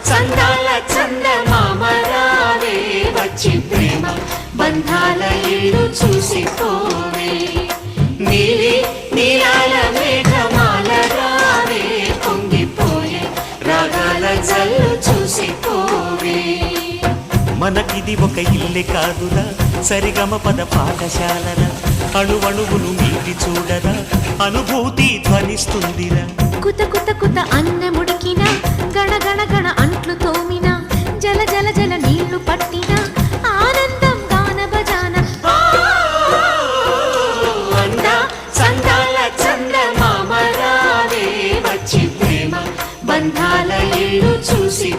చందాల చందమామ రావే వచ్చి ప్రేమ బంధాల ఇల్లు చూసిపోవే నీలి నీలాల మేఘమాల రావే పొంగిపోయే రాగాల జల్లు చూసిపోవే మనకిది ఒక ఇల్లే కాదురా సరిగమ పద పాఠశాలరా అణువణువును మీటి చూడరా అనుభూతి ధ్వనిస్తుందిరా కుత కుత కుత అన్నముడికిన గణ గణ గణ అంట్లు తోమిన జల జల జల నీళ్లు పట్టిన ఆనందం గాన బజాన అందా చందాల చందమామ రావే వచ్చి ప్రేమ బంధాల ఇల్లు చూసి